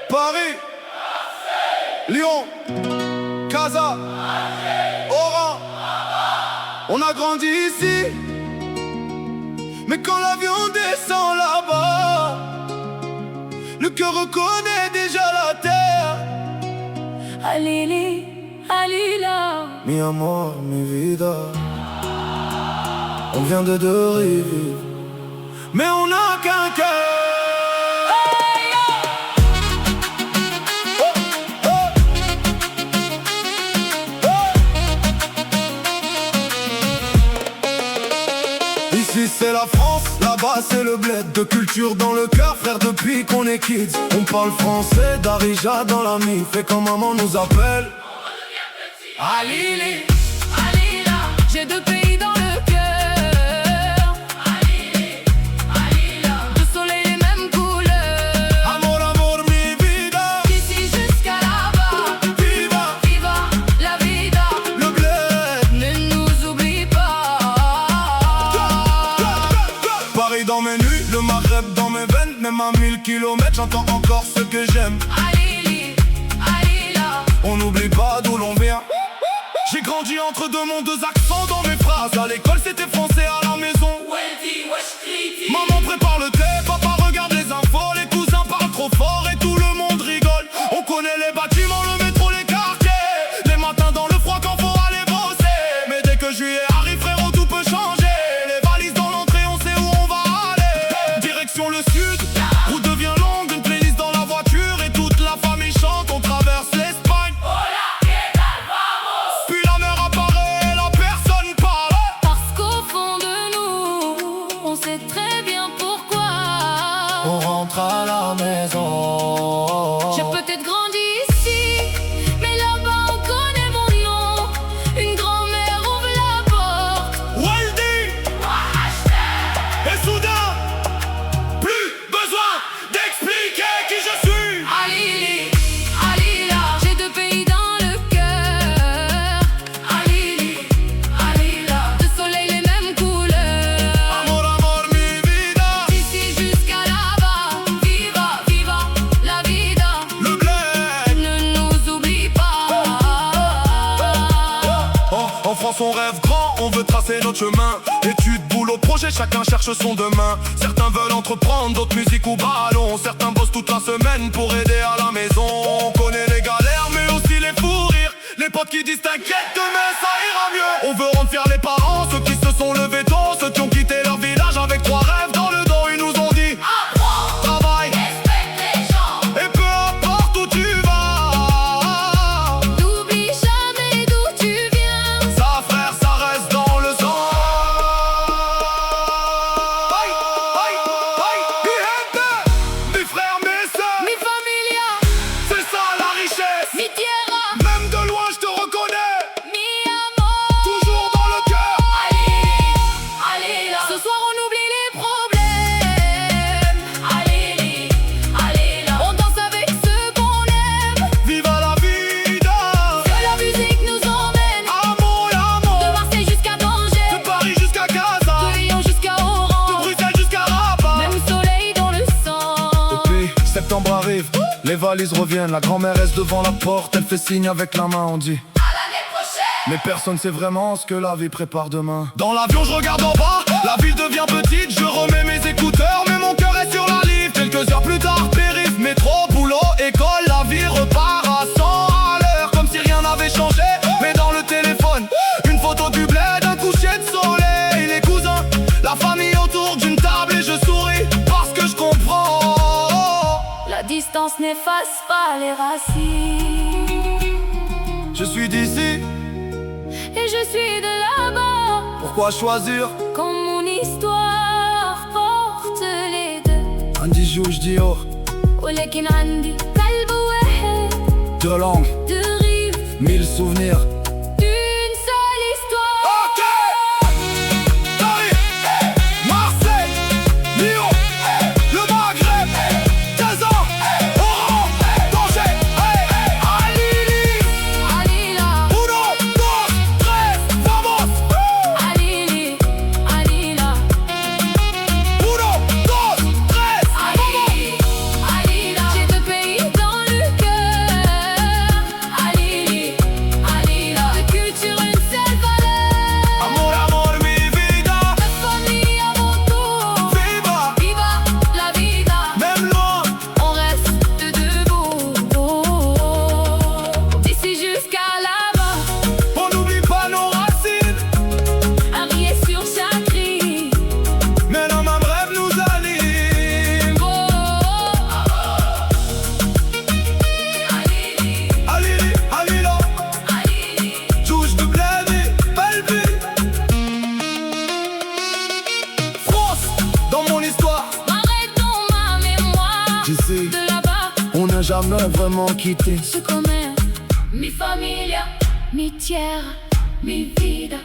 Paris, Lyon, Casa, Oran. On a grandi ici, mais quand l'avion descend là-bas, le cœur reconnaît déjà la terre. Halili, Halila, Mi amor, mi vida. On vient de deux rives, mais on n'a qu'un cœur. Ici c'est la France, là-bas c'est le bled. De culture dans le cœur, frère, depuis qu'on est kids. On parle français, Darija dans la mif. Et quand maman nous appelle, Halili, Halila, j'ai deux pays dans le cœur. Halili, Halila, deux soleils les mêmes couleurs. Amor, amor, mi vida. D'ici jusqu'à là-bas, Viva, viva la vida. le bled. Ne nous oublie pas. Paris dans mes nuits, le Maghreb dans mes veines. Même à 1000 kilomètres, j'entends encore ce que j'aime. Halili, Halila, On n'oublie pas d'où l'on vient. J'ai grandi entre deux mondes, deux accents dans mes phrases. À l'école c'était français, à la maison maman prépare le thé, papa regarde les infos. Les cousins parlent trop fort et tout le monde rigole. On connaît les bâtiments, le métro, les quartiers. Les matins dans le froid quand faut aller bosser. Mais dès que juillet arrive, frérot, tout peut changer. Les valises dans l'entrée, on sait où on va aller. Direction le sud, route devient longue. Une playlist dans la voiture et toute la famille chante. On traverse l'Espagne, puis la mer apparaît et la personne parle. parce qu'au fond de nous, on sait très bien pourquoi. On rentre à la maison. J'ai peut-être grandi ici, mais là-bas on connaît mon nom. Une grand-mère ouvre la porte. Waldi et soudain, plus besoin d'expliquer qui je suis. Halili, Halila, j'ai deux pays dans le cœur. Halili, Halila, deux soleils les mêmes couleurs. Amor, amor, mi vida. D'ici jusqu'à là-bas, viva, viva la vida. Le bled. Ne nous oublie pas. En France on rêve grand, on veut tracer notre chemin. Études, boulot, projet, chacun cherche son demain. Certains veulent entreprendre, d'autres musique ou ballon. Certains bossent toute la semaine pour aider à la maison. On connaît les galères mais aussi les fous rires. Les potes qui disent t'inquiète, demain ça ira mieux. On veut rendre fiers les parents, ceux qui se sont levés tôt. Ceux qui ont quitté leur village avec trois rêves dans le dos. Ils nous ont dit travail, Respecte les gens, et peu importe où tu vas. n'oublie jamais d'où tu viens. Ça frère, ça reste dans le sang. Aïe, aïe, aïe. Mi gente, mes frères, mes sœurs. Mi familia, C'est ça la richesse. mi tierra, Même de loin je te reconnais. mi amor. Toujours dans le cœur. Halili, Halila, ce soir on oublie les problèmes. Halili, Halila, on danse avec ceux qu'on aime. Viva la vida. Que la musique nous emmène. Amour et De amour. Marseille jusqu'à Tanger, De Paris jusqu'à Gaza. de Lyon jusqu'à De Oran. Bruxelles jusqu'à Rabat. Même soleil dans le sang. Depuis septembre arrive, les valises reviennent. La grand-mère reste devant la porte, elle fait signe avec la main, on dit À l'année prochaine. mais personne sait vraiment ce que la vie prépare demain. Dans l'avion je regarde en bas, la ville devient petite. Je remets mes écouteurs, mais mon cœur est sur la ligne. Quelques heures plus tard, périph', métro, boulot, école. La vie repart à 100 à l'heure, comme si rien n'avait changé. Mais dans le téléphone, une photo du bled, un coucher de soleil. Les cousins, la famille autour d'une table. Et je souris parce que je comprends. La distance n'efface pas les racines. Je suis d'ici, Et je suis de là-bas. pourquoi choisir? Quand mon histoire porte les deux. عندي جوج ديور ولكن عندي قلب واحد. deux langues, Deux rives, 1000 souvenirs. une seule histoire. Ok. Paris, Marseille, Lyon, le Maghreb, Casa, Oran, Tanger, Halili. Halila, Uno, dos, tres, vamos. jamais vraiment quitté. Je connais mi familia, mi tierra, mi vida.